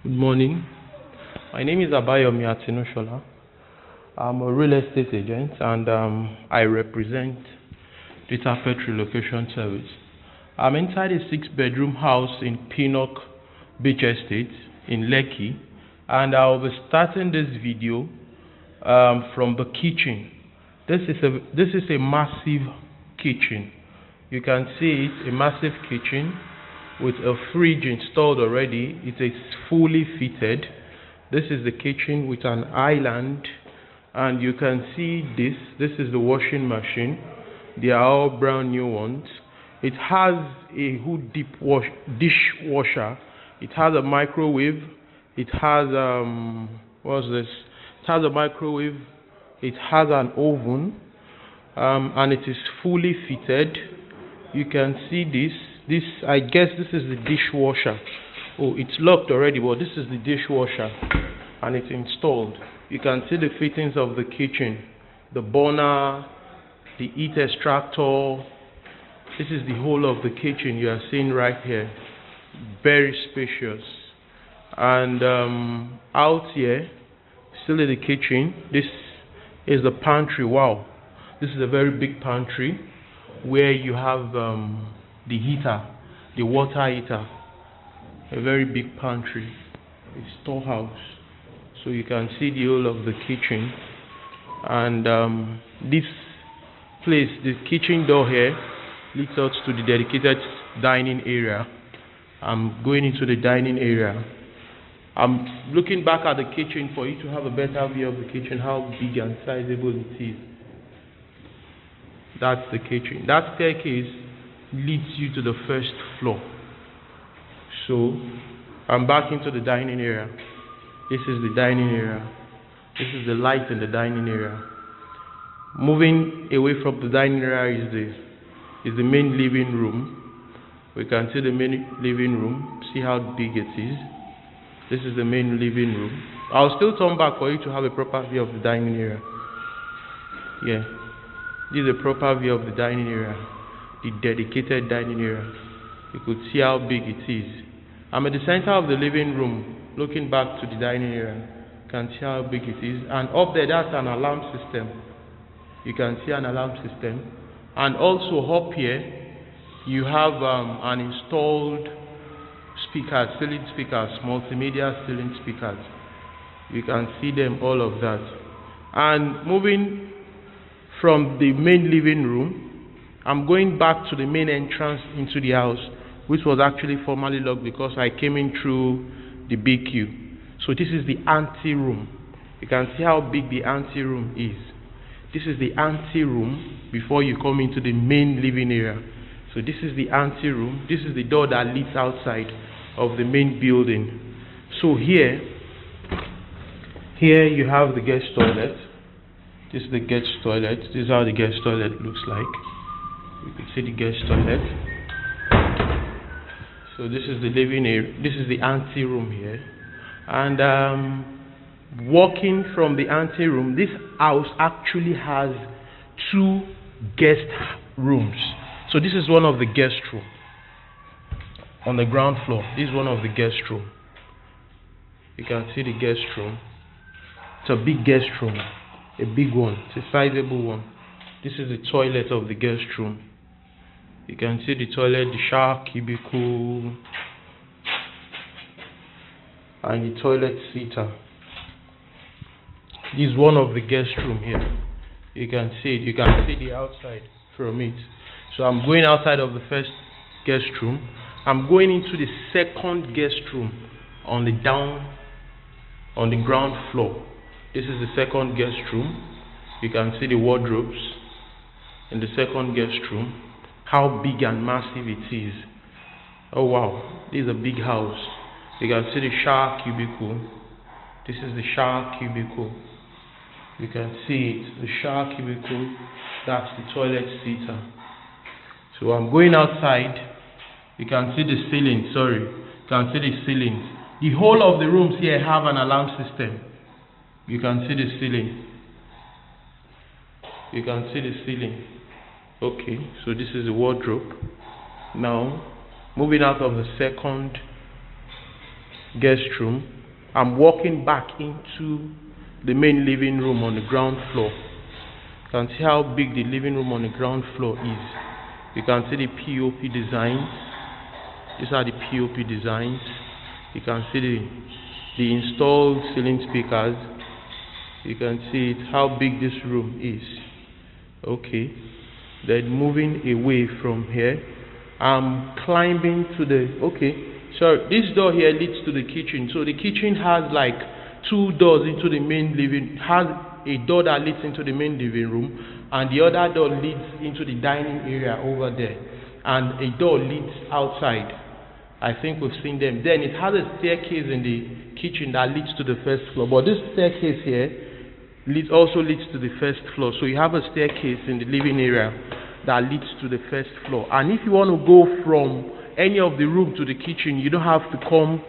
Good morning. My name is Abayomi Atinoshola. I'm a real estate agent and I represent Data Pet Relocation Service. I'm inside a 6-bedroom house in Pinnock Beach Estate in Lekki, and I'll be starting this video from the kitchen. This is a massive kitchen. You can see it, a massive kitchen with a fridge installed already. It is fully fitted. This is the kitchen with an island, and you can see this is the washing machine. They are all brand new ones. It has a hood dishwasher. It has a microwave. It has what's this? It has a microwave. It has an oven, and it is fully fitted. You can see this. I guess this is the dishwasher. Oh, it's locked already, but this is the dishwasher, and it's installed. You can see the fittings of the kitchen, the burner, the heat extractor. This is the whole of the kitchen you are seeing right here. Very spacious. And out here, still in the kitchen, this is the pantry. Wow, this is a very big pantry where you have the heater, the water heater. A very big pantry, a storehouse. So you can see the whole of the kitchen. And this place, the kitchen door here, leads us to the dedicated dining area. I'm going into the dining area. I'm looking back at the kitchen for you to have a better view of the kitchen, how big and sizable it is. That's the kitchen. That staircase leads you to the first floor. So I'm back into the dining area. This is the dining area. This is the light in the dining area. Moving away from the dining area is the main living room. We can see the main living room. See how big it is. This is the main living room. I'll still turn back for you to have a proper view of the dining area. Yeah, this is a proper view of the dining area, the dedicated dining area. You could see how big it is. I'm at the center of the living room, looking back to the dining area. You can see how big it is. And up there, that's an alarm system. You can see an alarm system. And also up here, you have an installed speakers, ceiling speakers, multimedia ceiling speakers. You can see them, all of that. And moving from the main living room, I'm going back to the main entrance into the house, which was actually formerly locked because I came in through the BQ. So this is the ante room. You can see how big the ante room is. This is the ante room before you come into the main living area. So this is the ante room. This is the door that leads outside of the main building. So here you have the guest toilet. This is the guest toilet. This is how the guest toilet looks like. You can see the guest toilet. So this is the living area. This is the ante room here. And walking from the ante room, this house actually has 2 guest rooms. So this is one of the guest rooms. On the ground floor, this is one of the guest room. You can see the guest room. It's a big guest room, a big one. It's a sizable one. This is the toilet of the guest room. You can see the toilet, the shower cubicle, and the toilet seater. This is one of the guest room here. You can see it. You can see the outside from it. So I'm going outside of the first guest room. I'm going into the second guest room on the ground floor. This is the second guest room. You can see the wardrobes in the second guest room. How big and massive it is. Oh wow, this is a big house. You can see the shower cubicle. This is the shower cubicle. You can see it, the shower cubicle. That's the toilet seater. So I'm going outside. You can see the ceiling, you can see the ceiling. The whole of the rooms here have an alarm system. You can see the ceiling. You can see the ceiling. Okay, so this is the wardrobe. Now, moving out of the second guest room. I'm walking back into the main living room on the ground floor. You can see how big the living room on the ground floor is. You can see the POP designs. These are the POP designs. You can see the installed ceiling speakers. You can see it, how big this room is. Okay, then moving away from here, I'm climbing to the, this door here leads to the kitchen. So the kitchen has like 2 doors into the main living, has a door that leads into the main living room, and the other door leads into the dining area over there, and a door leads outside. I think we've seen them. Then it has a staircase in the kitchen that leads to the first floor, but this staircase here also leads to the first floor. So you have a staircase in the living area that leads to the first floor, and if you want to go from any of the room to the kitchen, you don't have to come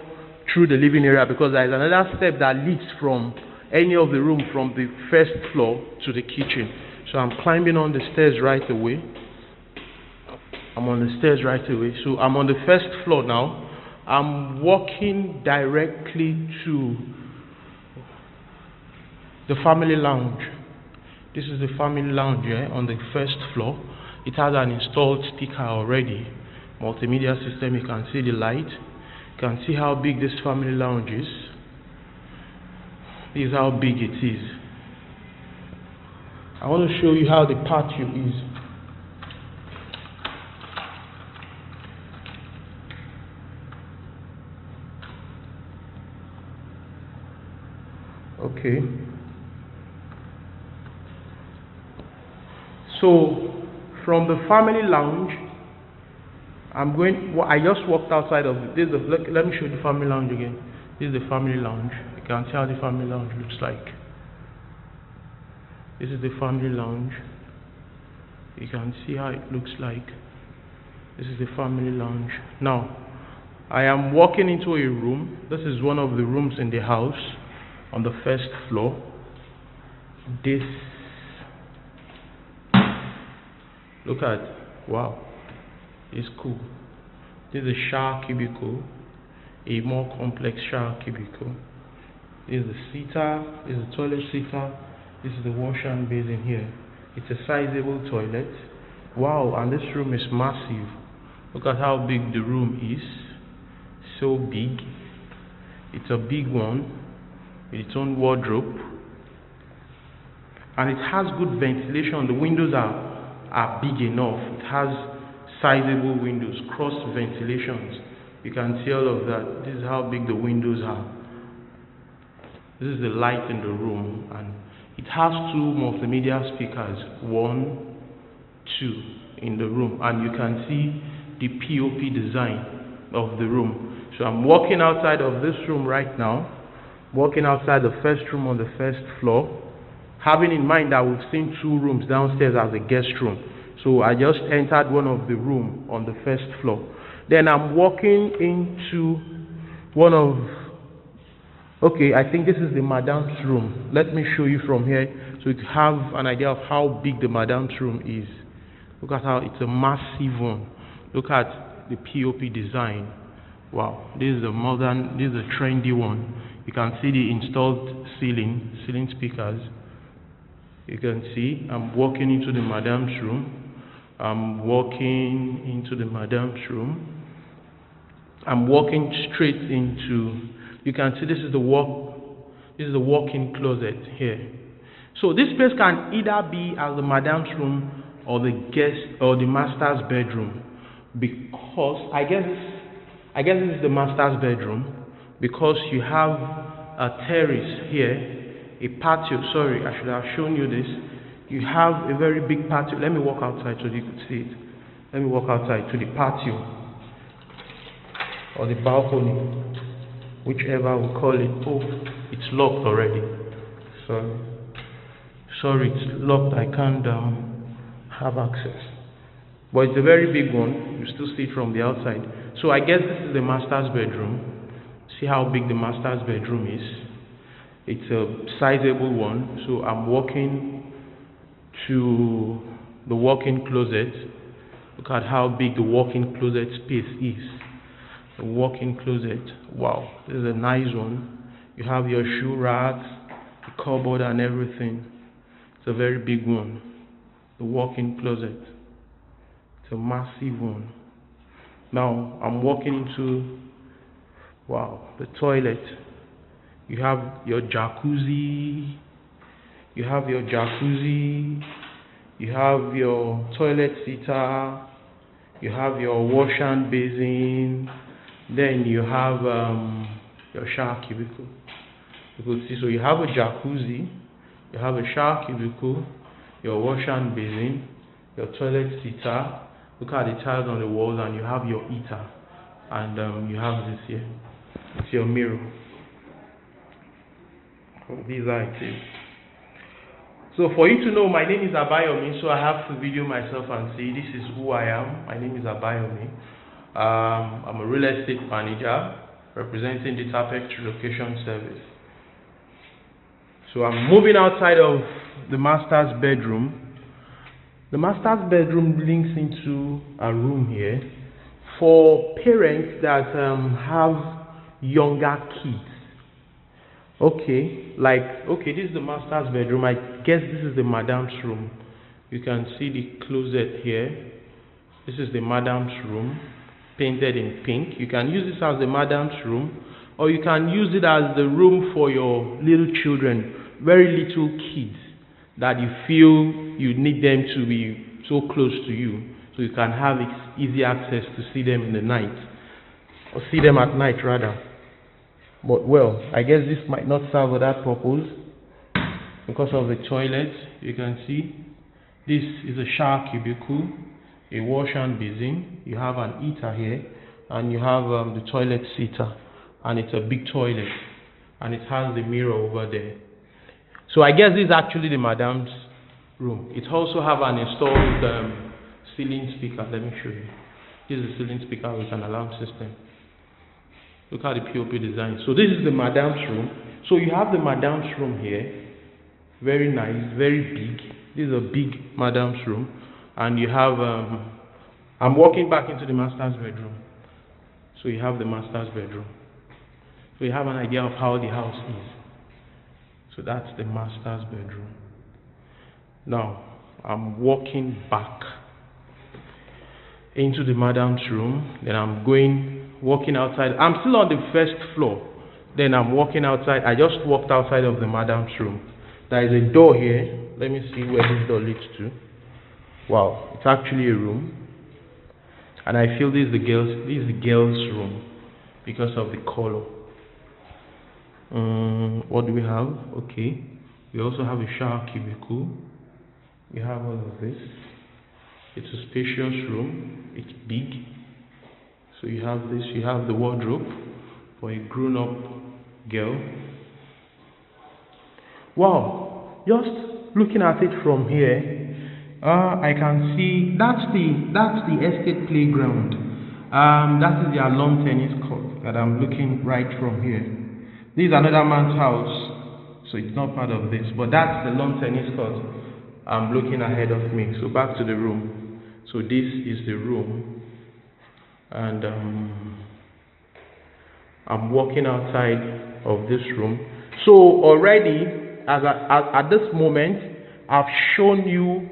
through the living area, because there is another step that leads from any of the room from the first floor to the kitchen. So I'm climbing on the stairs right away. I'm on the stairs right away. So I'm on the first floor now. I'm walking directly to the family lounge. This is the family lounge here on the first floor. It has an installed speaker already, multimedia system. You can see the light. You can see how big this family lounge is. This is how big it is. I want to show you how the patio is. Okay. So from the family lounge, I just walked outside of this. Let me show you the family lounge again. This is the family lounge. You can see how the family lounge looks like. This is the family lounge. You can see how it looks like. This is the family lounge. Now, I am walking into a room. This is one of the rooms in the house on the first floor. This, look at, wow, it's cool. This is a shower cubicle, a more complex shower cubicle. This is the seater, this is the toilet seater, this is the wash and basin here. It's a sizable toilet. Wow, and this room is massive. Look at how big the room is. So big. It's a big one with its own wardrobe. And it has good ventilation. The windows are big enough. It has sizable windows, cross ventilations. You can see all of that. This is how big the windows are. This is the light in the room, and it has 2 multimedia speakers, 1, 2 in the room, and you can see the POP design of the room. So I'm walking outside of this room right now, walking outside the first room on the first floor, having in mind that we've seen 2 rooms downstairs as a guest room. So I just entered one of the room on the first floor. Then I'm walking into one of, I think this is the madam's room. Let me show you from here so you have an idea of how big the madam's room is. Look at how it's a massive one. Look at the POP design. Wow, this is a modern, this is a trendy one. You can see the installed ceiling speakers. You can see I'm walking into the madam's room. I'm walking into the madam's room. I'm walking straight into, you can see this is the walk-in closet here. So this space can either be as the madam's room or the guest or the master's bedroom, because I guess this is the master's bedroom, because you have a terrace here, a patio. Sorry, I should have shown you this. You have a very big patio. Let me walk outside so you could see it. Let me walk outside to the patio or the balcony, whichever we call it. Oh, it's locked already. Sorry, it's locked. I can't have access. But it's a very big one. You still see it from the outside. So I guess this is the master's bedroom. See how big the master's bedroom is. It's a sizable one. So I'm walking to the walk-in closet. Look at how big the walk-in closet space is. A walk-in closet. Wow, this is a nice one. You have your shoe racks, the cupboard and everything. It's a very big one. The walk-in closet. It's a massive one. Now I'm walking into, wow, the toilet. You have your jacuzzi. You have your jacuzzi. You have your toilet seater. You have your wash and basin. Then you have your shower cubicle. You could see, so you have a jacuzzi, you have a shower cubicle, your wash and basin, your toilet seater. Look at the tiles on the walls, and you have your heater, and you have this here. It's your mirror. These are it. So for you to know, my name is Abayomi, so I have to video myself and say this is who I am. My name is Abayomi. I'm a real estate manager representing the Apex Relocation Service. So I'm moving outside of the master's bedroom. The master's bedroom links into a room here for parents that have younger kids. Okay, this is the master's bedroom. I guess this is the madam's room. You can see the closet here. This is the madam's room, painted in pink. You can use this as the madam's room, or you can use it as the room for your little children, very little kids that you feel you need them to be so close to you, so you can have easy access to see them in the night, or see them at night rather. But well, I guess this might not serve for that purpose because of the toilet. You can see this is a shower cubicle, a wash and basin. You have an heater here, and you have the toilet seater, and it's a big toilet, and it has the mirror over there. So I guess this is actually the madam's room. It also have an installed ceiling speaker. Let me show you. This is a ceiling speaker with an alarm system. Look at the POP design. So this is the madam's room. So you have the madam's room here. Very nice, very big. This is a big madam's room. And you have, I'm walking back into the master's bedroom. So you have the master's bedroom. So you have an idea of how the house is. So that's the master's bedroom. Now, I'm walking back into the madam's room. Then I'm walking outside. I'm still on the first floor. Then I'm walking outside. I just walked outside of the madam's room. There is a door here. Let me see where this door leads to. Wow, it's actually a room. And I feel this is the girls' room because of the color. What do we have? Okay. We also have a shower cubicle. We have all of this. It's a spacious room. It's big. So you have this, you have the wardrobe for a grown-up girl. Wow, just looking at it from here, I can see that's the estate playground. That is their lawn tennis court that I'm looking right from here. This is another man's house, so it's not part of this, but that's the lawn tennis court I'm looking ahead of me. So back to the room. So this is the room. And I'm walking outside of this room. So already, at this moment, I've shown you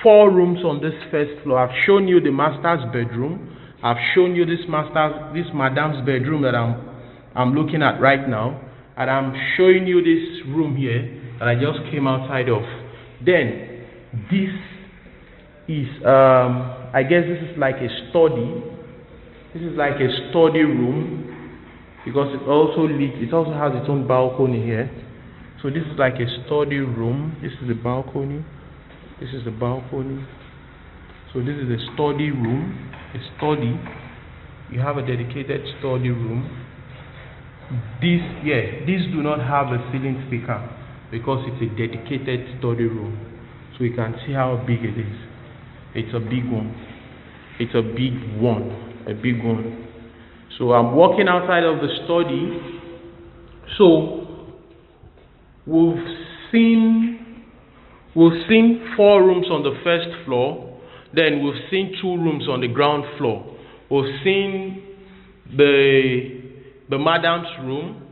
4 rooms on this first floor. I've shown you the master's bedroom. I've shown you this madam's bedroom that I'm looking at right now, and I'm showing you this room here that I just came outside of. Then this is I guess this is like a study. This is like a study room because it also has its own balcony here. So this is like a study room. This is the balcony. This is the balcony. So this is a study room. A study. You have a dedicated study room. These do not have a ceiling speaker because it's a dedicated study room. So you can see how big it is. It's a big one. It's a big one. A big one. So I'm walking outside of the study. So we've seen 4 rooms on the first floor. Then we've seen 2 rooms on the ground floor. We've seen the madam's room.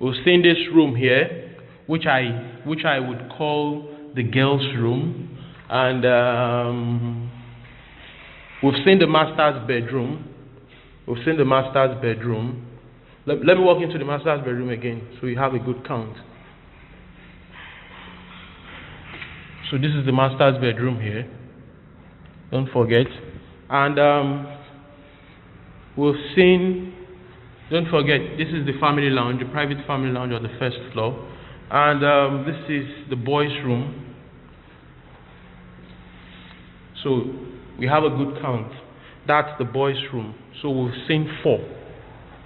We've seen this room here, which I would call the girls' room, and we've seen the master's bedroom. We've seen the master's bedroom. Let me walk into the master's bedroom again, so you have a good count. So this is the master's bedroom here. Don't forget, and we've seen. Don't forget, this is the family lounge, the private family lounge on the first floor. And this is the boys' room. So we have a good count. That's the boys' room. So we've seen 4.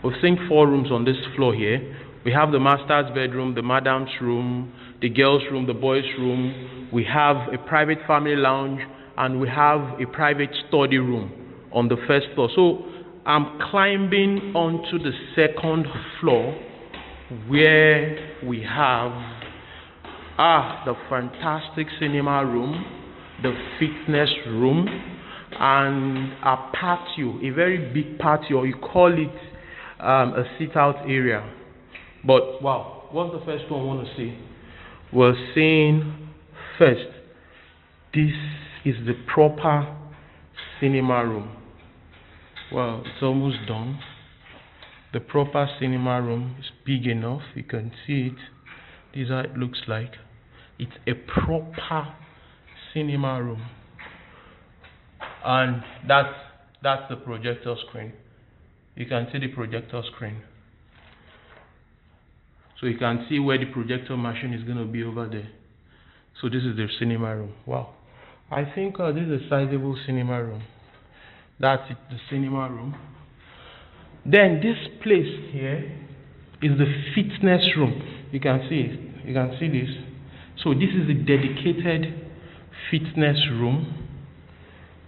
We've seen 4 rooms on this floor here. We have the master's bedroom, the madam's room, the girls' room, the boys' room. We have a private family lounge, and we have a private study room on the first floor. So I'm climbing onto the second floor, where we have the fantastic cinema room, the fitness room, and a patio, a very big patio. You call it a sit-out area. But wow, what's the first one I want to see? We're seeing first, this is the proper cinema room. Well, it's almost done. The proper cinema room is big enough. You can see it. This is how it looks like. It's a proper cinema room. And that's the projector screen. You can see the projector screen. So you can see where the projector machine is going to be over there. So this is the cinema room. Wow. I think this is a sizable cinema room. That's it, the cinema room. Then this place here is the fitness room. You can see it. You can see this. So this is a dedicated fitness room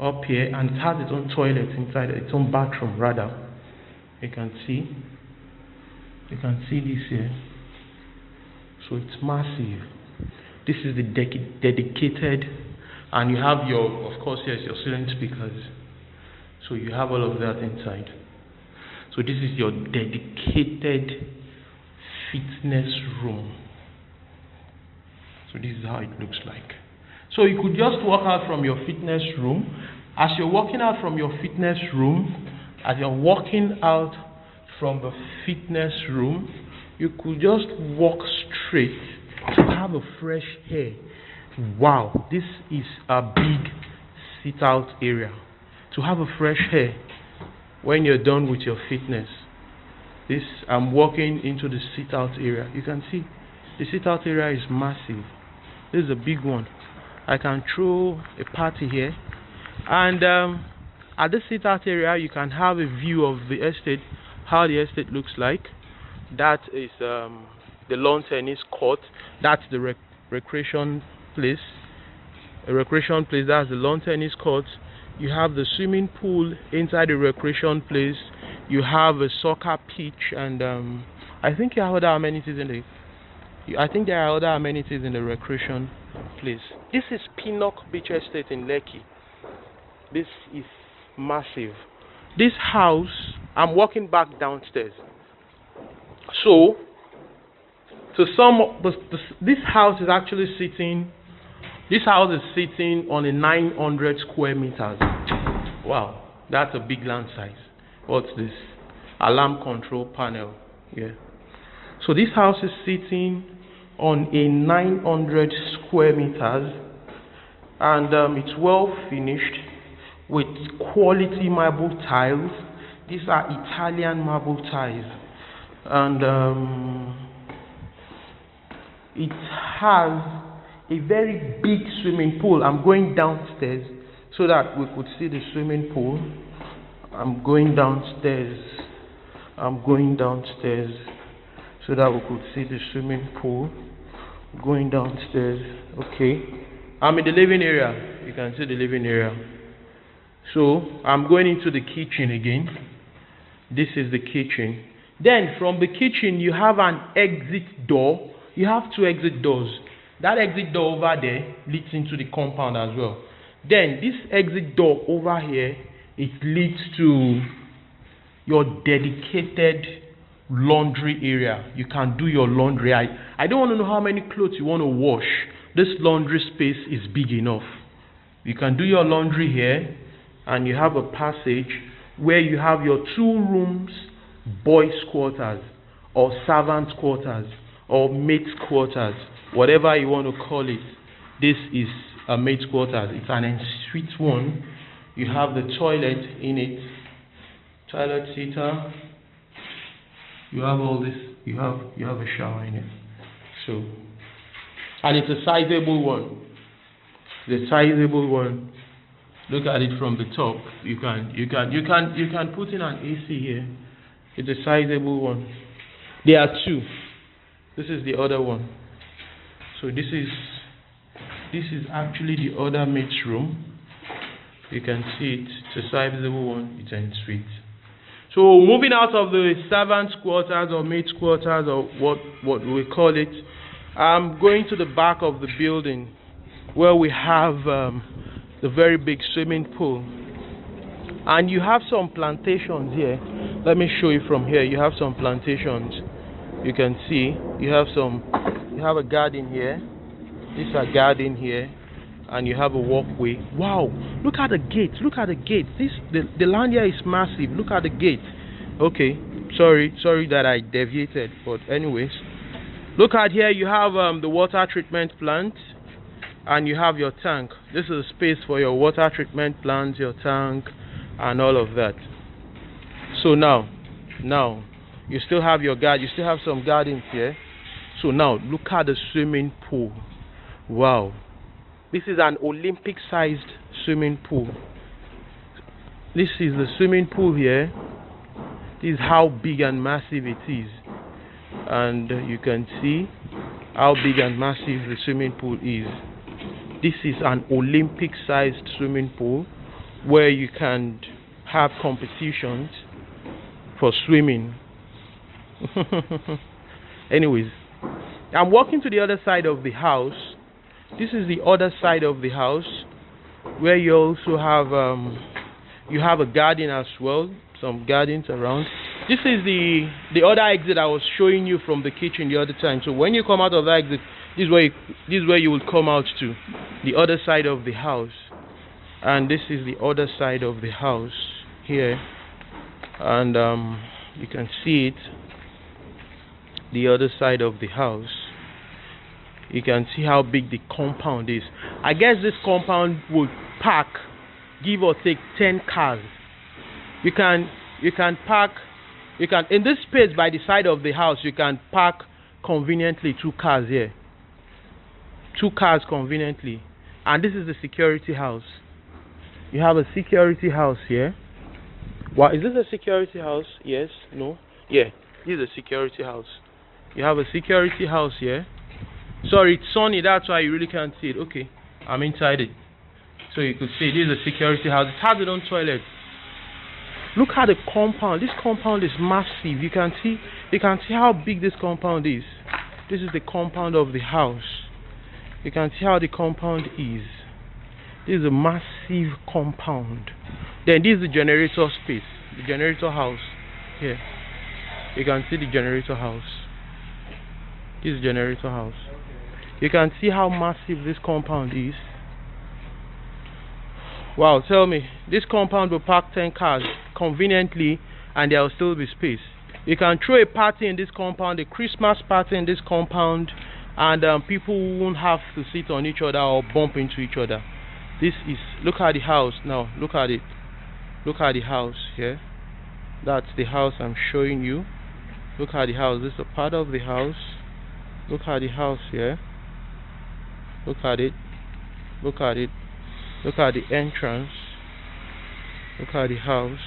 up here, and it has its own toilet inside, its own bathroom rather. You can see. You can see this here. So it's massive. This is the dedicated, and you have your, of course, yes, your ceiling speakers. So you have all of that inside. So this is your dedicated fitness room. So this is how it looks like. So you could just walk out from your fitness room. As you're walking out from your fitness room, as you're walking out from the fitness room, you could just walk straight to have a fresh air. Wow, this is a big sit-out area. To have a fresh air when you're done with your fitness. This, I'm walking into the sit-out area. You can see the sit-out area is massive. This is a big one. I can throw a party here, and at the sit-out area you can have a view of the estate, how the estate looks like. That is the lawn tennis court. That's the recreation place. A recreation place. That's the lawn tennis court. You have the swimming pool inside the recreation place. You have a soccer pitch, and I think you have other amenities in the. I think there are other amenities in the recreation place. This is Pinnock Beach Estate in Lekki. This is massive. This house, I'm walking back downstairs. So, this house is actually sitting. This house is sitting on a 900 square meters. Wow, that's a big land size. What's this? Alarm control panel. Yeah. So this house is sitting on a 900 square meters, and it's well finished with quality marble tiles. These are Italian marble tiles, and it has a very big swimming pool. I'm going downstairs so that we could see the swimming pool. I'm going downstairs. I'm going downstairs so that we could see the swimming pool. Going downstairs. Okay. I'm in the living area. You can see the living area. So I'm going into the kitchen again. This is the kitchen. Then from the kitchen you have an exit door. You have 2 exit doors. That exit door over there leads into the compound as well. Then this exit door over here, it leads to your dedicated laundry area. You can do your laundry. I don't want to know how many clothes you want to wash. This laundry space is big enough. You can do your laundry here, and you have a passage where you have your 2 rooms, boys' quarters, or servants' quarters, or maid's quarters, whatever you want to call it. This is a maid's quarters. It's an ensuite one. You have the toilet in it, toilet seater. You have all this. You have a shower in it. So, and it's a sizable one. The sizable one. Look at it from the top. You can put in an AC here. It's a sizable one. There are 2. This is the other one. So this is actually the other maid's room. You can see it. It's a sizable one. It's en suite. So moving out of the servants' quarters or maid's quarters or what we call it, I'm going to the back of the building where we have the very big swimming pool. And you have some plantations here. Let me show you from here. You have some plantations. You can see you have a garden here. This is a garden here, and you have a walkway. Wow, look at the gate. Look at the gate. The land here is massive. Look at the gate. Okay, sorry that I deviated, but anyways, look at here. You have the water treatment plant, and you have your tank. This is a space for your water treatment plant, your tank, and all of that. So now you still have your garden. You still have some gardens here. So now look at the swimming pool. Wow, this is an Olympic-sized swimming pool. This is the swimming pool here. This is how big and massive it is, and you can see how big and massive the swimming pool is. This is an Olympic-sized swimming pool where you can have competitions for swimming. Anyways, I'm walking to the other side of the house. This is the other side of the house where you also have a garden as well, some gardens around. This is the other exit I was showing you from the kitchen the other time. So when you come out of that exit, this is where you will come out to the other side of the house, and this is the other side of the house here, and you can see it. The other side of the house, you can see how big the compound is. I guess this compound would pack, give or take, 10 cars. You can park. You can, in this space by the side of the house, you can park conveniently 2 cars here. 2 cars conveniently. And this is the security house. You have a security house here. Well, is this a security house? Yes? No? Yeah, this is a security house. You have a security house here. Sorry, it's sunny, that's why you really can't see it. Okay, I'm inside it. So you could see this is a security house. It has its own toilet. Look at the compound. This compound is massive. You can see how big this compound is. This is the compound of the house. You can see how the compound is. This is a massive compound. Then this is the generator space, the generator house here. You can see the generator house. This is the generator house. You can see how massive this compound is. Wow, tell me, this compound will park 10 cars conveniently and there will still be space. You can throw a party in this compound, a Christmas party in this compound, and people won't have to sit on each other or bump into each other. This is, look at the house now, look at it. Look at the house here. That's the house I'm showing you. Look at the house, this is a part of the house. Look at the house here. Look at it. Look at it. Look at the entrance. Look at the house.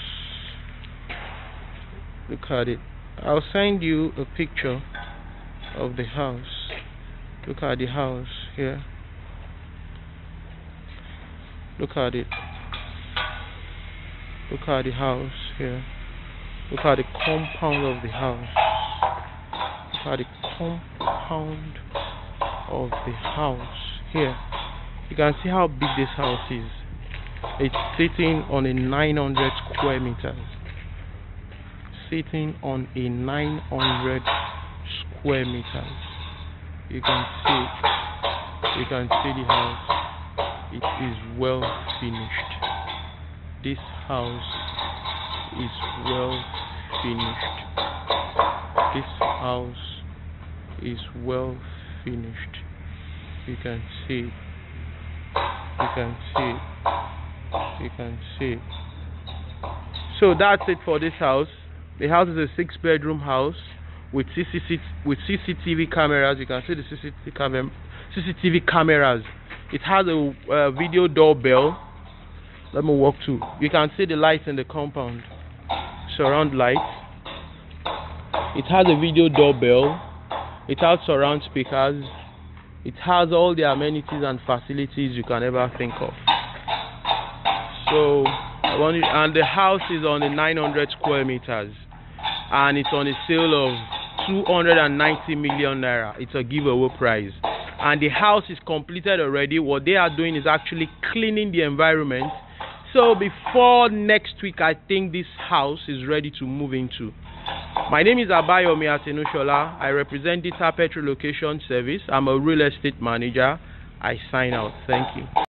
Look at it. I'll send you a picture of the house. Look at the house here. Look at it. Look at the house here. Look at the compound of the house. Look at the compound of the house here. You can see how big this house is. It's sitting on a 900 square meters. sitting on a 900 square meters. You can see the house. It is well finished. This house is well finished. This house is well finished. You can see it. You can see it. You can see it. So that's it for this house. The house is a 6-bedroom house with CCTV cameras. You can see the CCTV cameras. It has a video doorbell. Let me walk through. You can see the lights in the compound. Surround lights. It has a video doorbell. It has surround speakers. It has all the amenities and facilities you can ever think of. So, and the house is on the 900 square meters, and it's on a sale of 290 million naira. It's a giveaway price, and the house is completed already. What they are doing is actually cleaning the environment. So before next week, I think this house is ready to move into. My name is Abayomi Atinushola. I represent Dita Pet Relocation Service. I'm a real estate manager. I sign out. Thank you.